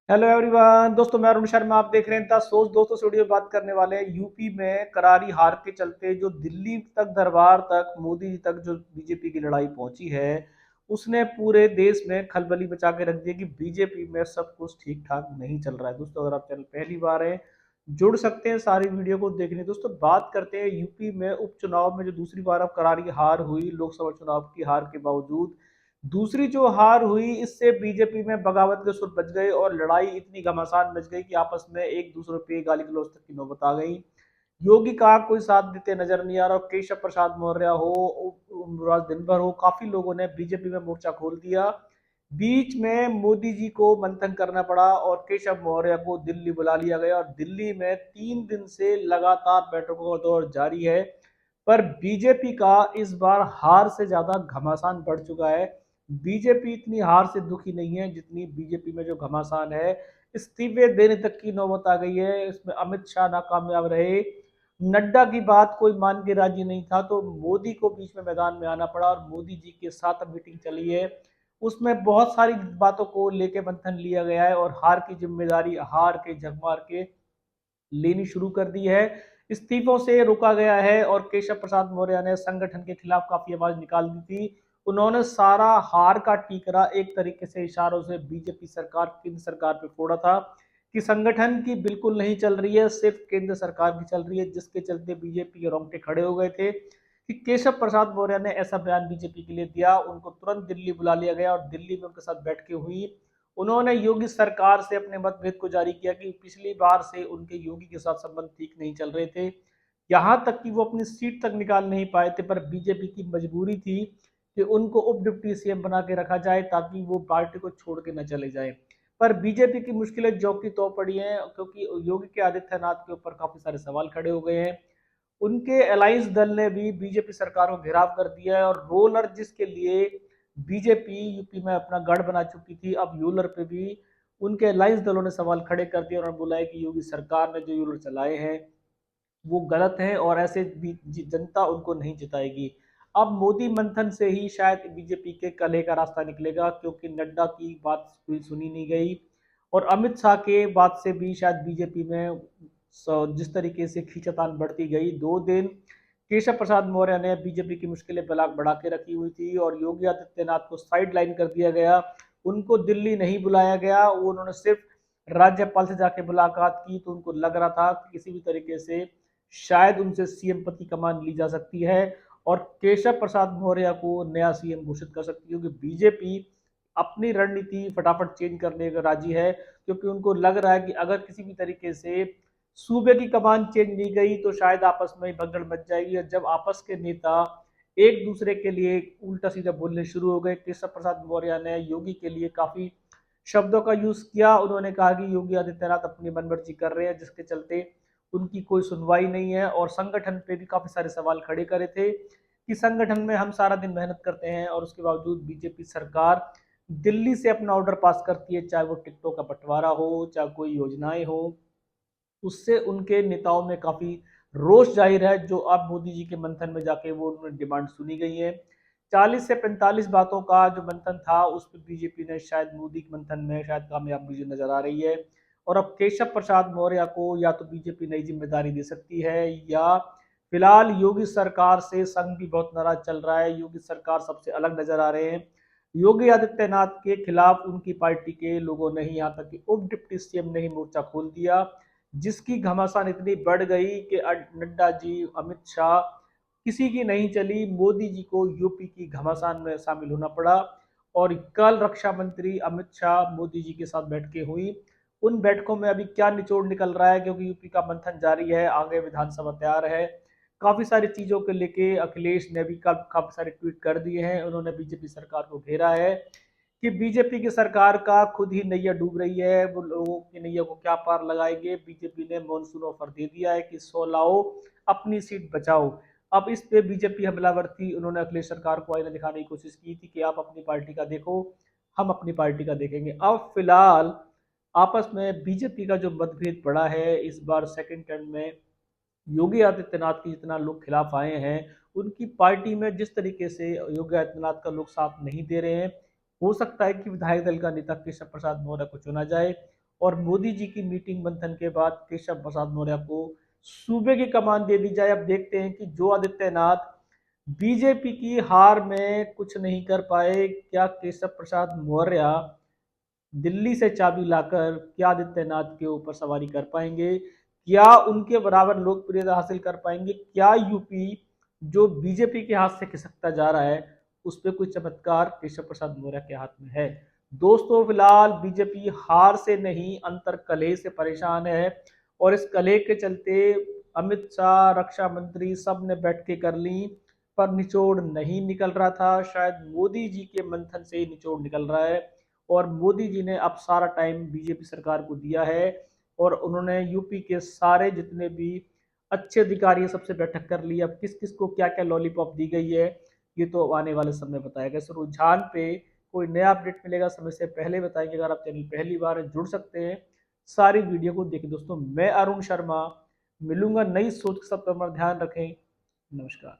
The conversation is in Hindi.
हेलो एवरीवन दोस्तों, मैं अरुण शर्मा। आप देख रहे हैं द सोच। दोस्तों से वीडियो बात करने वाले हैं यूपी में करारी हार के चलते जो दिल्ली तक दरबार तक मोदी जी तक जो बीजेपी की लड़ाई पहुंची है, उसने पूरे देश में खलबली मचा के रख दी कि बीजेपी में सब कुछ ठीक ठाक नहीं चल रहा है। दोस्तों, अगर आप चैनल पहली बार है, जुड़ सकते हैं सारी वीडियो को देखने। दोस्तों, बात करते हैं यूपी में उपचुनाव में जो दूसरी बार अब करारी हार हुई लोकसभा चुनाव की हार के बावजूद। दूसरी जो हार हुई, इससे बीजेपी में बगावत के सुर बज गए और लड़ाई इतनी घमासान मच गई कि आपस में एक दूसरे पे गाली गलौज तक की नौबत आ गई। योगी का कोई साथ देते नजर नहीं आ रहा। केशव प्रसाद मौर्य हो, राज दिनभर हो, काफी लोगों ने बीजेपी में मोर्चा खोल दिया। बीच में मोदी जी को मंथन करना पड़ा और केशव मौर्य को दिल्ली बुला लिया गया और दिल्ली में 3 दिन से लगातार बैठकों का दौर जारी है। पर बीजेपी का इस बार हार से ज्यादा घमासान बढ़ चुका है। बीजेपी इतनी हार से दुखी नहीं है जितनी बीजेपी में जो घमासान है, इस्तीफे देने तक की नौबत आ गई है। इसमें अमित शाह नाकामयाब रहे, नड्डा की बात कोई मान के राजी नहीं था, तो मोदी को बीच में मैदान में आना पड़ा और मोदी जी के साथ अब मीटिंग चली है। उसमें बहुत सारी बातों को लेके मंथन लिया गया है और हार की जिम्मेदारी हार के झकमार के लेनी शुरू कर दी है। इस्तीफों से रोका गया है और केशव प्रसाद मौर्य ने संगठन के खिलाफ काफी आवाज निकाल दी थी। उन्होंने सारा हार का टीकरा एक तरीके से इशारों से बीजेपी सरकार, केंद्र सरकार पे फोड़ा था कि संगठन की बिल्कुल नहीं चल रही है, सिर्फ केंद्र सरकार की चल रही है, जिसके चलते बीजेपी के रोंगटे खड़े हो गए थे कि केशव प्रसाद मौर्य ने ऐसा बयान बीजेपी के लिए दिया। उनको तुरंत दिल्ली बुला लिया गया और दिल्ली में उनके साथ बैठकें हुई। उन्होंने योगी सरकार से अपने मतभेद को जारी किया कि पिछली बार से उनके योगी के साथ संबंध ठीक नहीं चल रहे थे, यहां तक कि वो अपनी सीट तक निकाल नहीं पाए थे। पर बीजेपी की मजबूरी थी कि उनको उप डिप्टी सीएम बना के रखा जाए ताकि वो पार्टी को छोड़ के न चले जाए। पर बीजेपी की मुश्किलें जो की तो पड़ी हैं, क्योंकि योगी के आदित्यनाथ के ऊपर काफी सारे सवाल खड़े हो गए हैं। उनके अलायंस दल ने भी बीजेपी सरकार को घेराव कर दिया है और रोलर जिसके लिए बीजेपी यूपी में अपना गढ़ बना चुकी थी, अब यूलर पे भी उनके अलायंस दलों ने सवाल खड़े कर दिए और बोला है कि योगी सरकार ने जो यूलर चलाए हैं वो गलत है और ऐसे भी जनता उनको नहीं जिताएगी। अब मोदी मंथन से ही शायद बीजेपी के कलह का रास्ता निकलेगा, क्योंकि नड्डा की बात कोई सुनी नहीं गई और अमित शाह के बात से भी शायद बीजेपी में जिस तरीके से खींचातान बढ़ती गई। 2 दिन केशव प्रसाद मौर्य ने बीजेपी की मुश्किलें बढ़ा के रखी हुई थी और योगी आदित्यनाथ को साइड लाइन कर दिया गया। उनको दिल्ली नहीं बुलाया गया, वो उन्होंने सिर्फ राज्यपाल से जाके मुलाकात की, तो उनको लग रहा था कि किसी भी तरीके से शायद उनसे सीएम पद की कमान ली जा सकती है और केशव प्रसाद मौर्य को नया सीएम घोषित कर सकती है, क्योंकि बीजेपी अपनी रणनीति फटाफट चेंज करने का राजी है। क्योंकि उनको लग रहा है कि अगर किसी भी तरीके से सूबे की कमान चेंज नहीं गई तो शायद आपस में भगदड़ मच जाएगी और जब आपस के नेता एक दूसरे के लिए उल्टा सीधा बोलने शुरू हो गए। केशव प्रसाद मौर्य ने योगी के लिए काफी शब्दों का यूज किया। उन्होंने कहा कि योगी आदित्यनाथ अपनी मनमर्जी कर रहे हैं, जिसके चलते उनकी कोई सुनवाई नहीं है और संगठन पे भी काफी सारे सवाल खड़े करे थे कि संगठन में हम सारा दिन मेहनत करते हैं और उसके बावजूद बीजेपी सरकार दिल्ली से अपना ऑर्डर पास करती है, चाहे वो टिकटों का बंटवारा हो, चाहे कोई योजनाएं हो। उससे उनके नेताओं में काफी रोष जाहिर है, जो अब मोदी जी के मंथन में जाके वो उन्होंने डिमांड सुनी गई है। 40 से 45 बातों का जो मंथन था, उस पर बीजेपी ने शायद मोदी के मंथन में शायद कामयाबी नजर आ रही है और अब केशव प्रसाद मौर्य को या तो बीजेपी नई जिम्मेदारी दे सकती है या फिलहाल योगी सरकार से संघ भी बहुत नाराज चल रहा है। योगी सरकार सबसे अलग नजर आ रहे हैं। योगी आदित्यनाथ के खिलाफ उनकी पार्टी के लोगों ने ही, यहाँ तक कि उप डिप्टी सीएम ने ही मोर्चा खोल दिया, जिसकी घमासान इतनी बढ़ गई कि नड्डा जी, अमित शाह, किसी की नहीं चली। मोदी जी को यूपी की घमासान में शामिल होना पड़ा और कल रक्षा मंत्री अमित शाह मोदी जी के साथ बैठकें हुई। उन बैठकों में अभी क्या निचोड़ निकल रहा है, क्योंकि यूपी का मंथन जारी है, आगे विधानसभा तैयार है। काफी सारी चीजों को लेके अखिलेश ने भी काफी सारे ट्वीट कर दिए हैं। उन्होंने बीजेपी सरकार को घेरा है कि बीजेपी की सरकार का खुद ही नैया डूब रही है, वो लोगों की नैया को क्या पार लगाएंगे। बीजेपी ने मॉनसून ऑफर दे दिया है कि 100 लाओ, अपनी सीट बचाओ। अब इस पे बीजेपी हमलावर थी, उन्होंने अखिलेश सरकार को आईना दिखाने की कोशिश की थी कि आप अपनी पार्टी का देखो, हम अपनी पार्टी का देखेंगे। अब फिलहाल आपस में बीजेपी का जो मतभेद बढ़ा है, इस बार सेकेंड टर्म में योगी आदित्यनाथ के जितना लोग खिलाफ आए हैं, उनकी पार्टी में जिस तरीके से योगी आदित्यनाथ का लोग साथ नहीं दे रहे हैं, हो सकता है कि विधायक दल का नेता केशव प्रसाद मौर्य को चुना जाए और मोदी जी की मीटिंग मंथन के बाद केशव प्रसाद मौर्य को सूबे की कमान दे दी जाए। अब देखते हैं कि जो आदित्यनाथ बीजेपी की हार में कुछ नहीं कर पाए, क्या केशव प्रसाद मौर्य दिल्ली से चाबी लाकर क्या आदित्यनाथ के ऊपर सवारी कर पाएंगे, क्या उनके बराबर लोकप्रियता हासिल कर पाएंगे, क्या यूपी जो बीजेपी के हाथ से खिसकता जा रहा है उस पर कोई चमत्कार केशव प्रसाद मौर्य के हाथ में है। दोस्तों फिलहाल बीजेपी हार से नहीं अंतर कलह से परेशान है और इस कलह के चलते अमित शाह, रक्षा मंत्री सब ने बैठकें कर ली पर निचोड़ नहीं निकल रहा था। शायद मोदी जी के मंथन से ही निचोड़ निकल रहा है और मोदी जी ने अब सारा टाइम बीजेपी सरकार को दिया है और उन्होंने यूपी के सारे जितने भी अच्छे अधिकारी सबसे बैठक कर ली। अब किस किस को क्या क्या लॉलीपॉप दी गई है ये तो आने वाले समय बताएगा। इस रुझान पे कोई नया अपडेट मिलेगा समय से पहले बताएंगे। अगर आप चैनल पहली बार है जुड़ सकते हैं सारी वीडियो को देखिए। दोस्तों मैं अरुण शर्मा मिलूंगा नई सोच के साथ, ध्यान रखें। नमस्कार।